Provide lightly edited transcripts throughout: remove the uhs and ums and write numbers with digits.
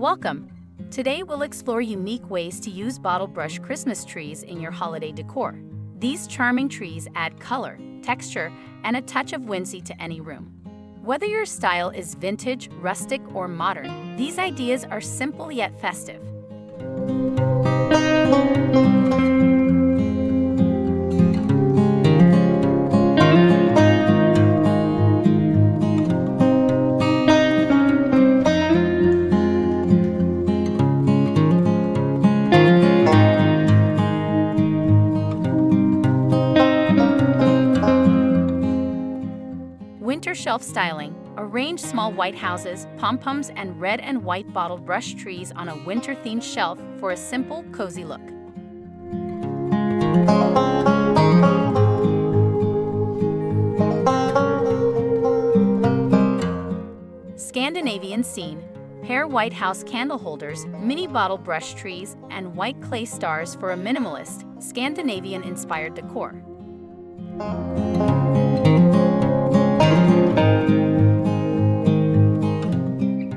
Welcome! Today we'll explore unique ways to use bottle brush Christmas trees in your holiday decor. These charming trees add color, texture, and a touch of whimsy to any room. Whether your style is vintage, rustic, or modern, these ideas are simple yet festive. Winter shelf styling. Arrange small white houses, pom-poms, and red and white bottle brush trees on a winter-themed shelf for a simple, cozy look. Scandinavian scene. Pair white house candle holders, mini bottle brush trees, and white clay stars for a minimalist, Scandinavian-inspired decor.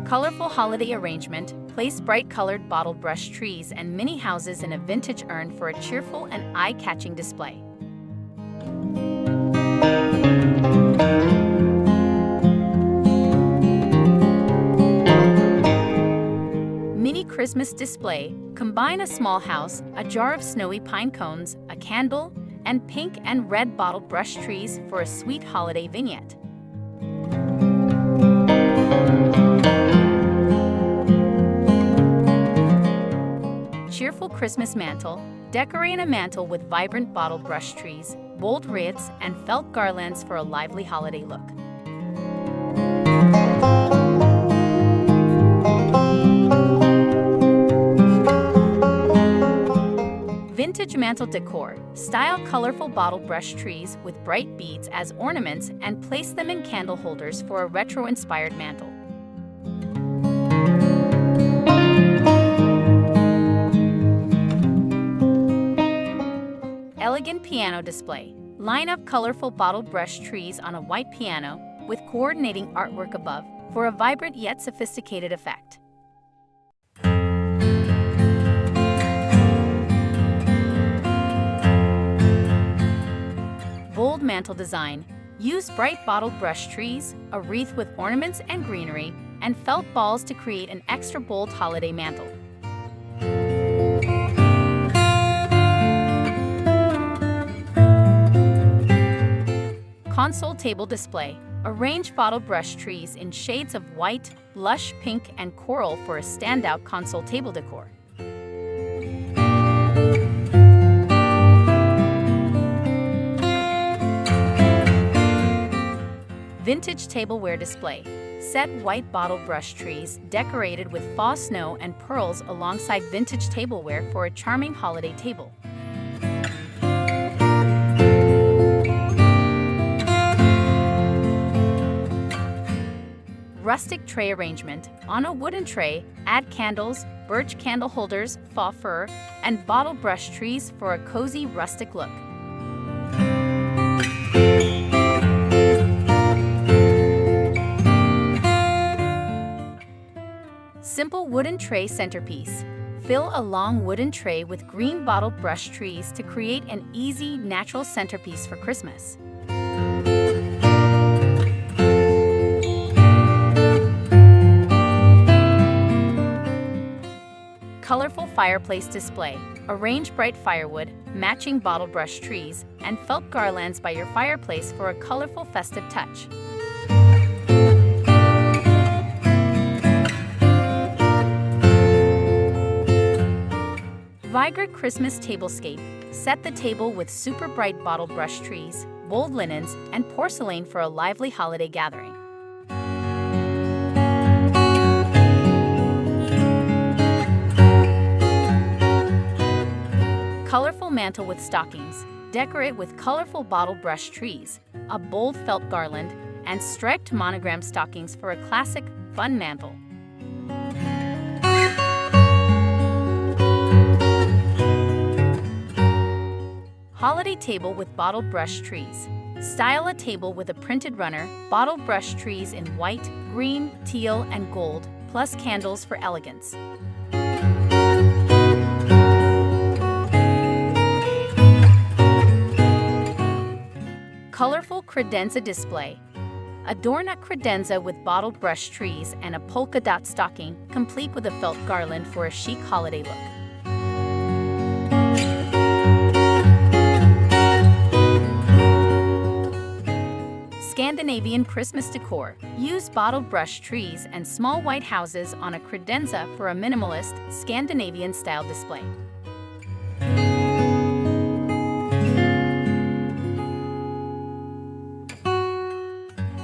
Colorful holiday arrangement. Place bright-colored bottle brush trees and mini houses in a vintage urn for a cheerful and eye-catching display. Mini Christmas display. Combine a small house, a jar of snowy pine cones, a candle, and pink and red bottle brush trees for a sweet holiday vignette. Cheerful Christmas mantle. Decorate a mantle with vibrant bottle brush trees, bold wreaths, and felt garlands for a lively holiday look. Vintage mantle decor. Style colorful bottle brush trees with bright beads as ornaments and place them in candle holders for a retro-inspired mantle. Elegant piano display. Line up colorful bottle brush trees on a white piano with coordinating artwork above for a vibrant yet sophisticated effect. Bold mantle design. Use bright bottle brush trees, a wreath with ornaments and greenery, and felt balls to create an extra bold holiday mantle. Console table display. Arrange bottle brush trees in shades of white, blush pink, and coral for a standout console table decor. Vintage tableware display. Set white bottle brush trees decorated with fall snow and pearls alongside vintage tableware for a charming holiday table. Rustic tray arrangement. On a wooden tray, add candles, birch candle holders, faux fur, and bottle brush trees for a cozy rustic look. Simple wooden tray centerpiece. Fill a long wooden tray with green bottle brush trees to create an easy, natural centerpiece for Christmas. Colorful fireplace display. Arrange bright firewood, matching bottle brush trees, and felt garlands by your fireplace for a colorful festive touch. Vibrant Christmas tablescape. Set the table with super bright bottle brush trees, bold linens, and porcelain for a lively holiday gathering. Colorful mantle with stockings. Decorate with colorful bottle brush trees, a bold felt garland, and striped monogram stockings for a classic, fun mantle. Holiday table with bottle brush trees. Style a table with a printed runner, bottle brush trees in white, green, teal, and gold, plus candles for elegance. Colorful credenza display. Adorn a credenza with bottled brush trees and a polka dot stocking, complete with a felt garland for a chic holiday look. Scandinavian Christmas decor. Use bottled brush trees and small white houses on a credenza for a minimalist, Scandinavian-style display.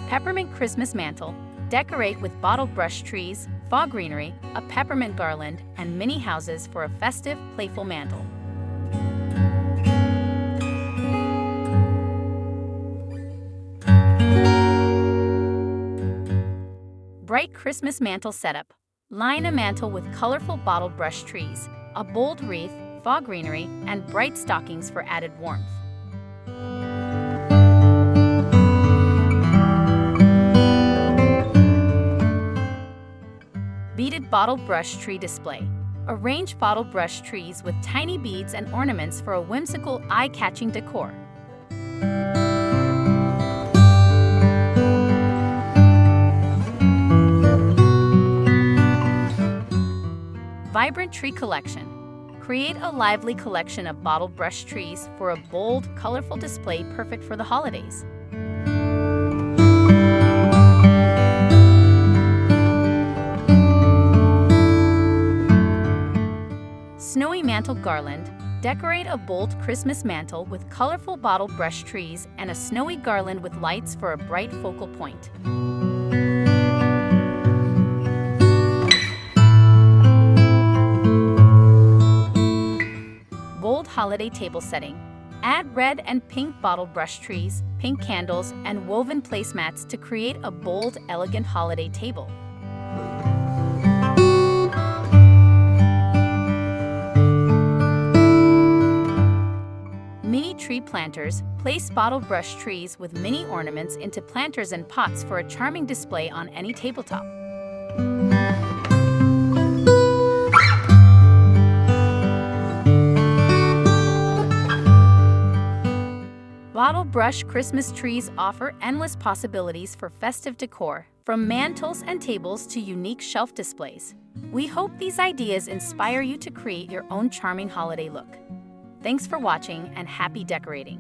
Peppermint Christmas mantle. Decorate with bottled brush trees, faux greenery, a peppermint garland, and mini houses for a festive, playful mantle. Bright Christmas mantle setup. Line a mantle with colorful bottled brush trees, a bold wreath, faux greenery, and bright stockings for added warmth. Beaded bottled brush tree display. Arrange bottled brush trees with tiny beads and ornaments for a whimsical, eye-catching decor. Vibrant tree collection. Create a lively collection of bottled brush trees for a bold, colorful display perfect for the holidays. Snowy mantle garland. Decorate a bold Christmas mantle with colorful bottled brush trees and a snowy garland with lights for a bright focal point. Bold holiday table setting. Add red and pink bottled brush trees, pink candles, and woven placemats to create a bold, elegant holiday table. Mini tree planters. Place bottled brush trees with mini ornaments into planters and pots for a charming display on any tabletop. Bottle brush Christmas trees offer endless possibilities for festive decor, from mantels and tables to unique shelf displays. We hope these ideas inspire you to create your own charming holiday look. Thanks for watching and happy decorating!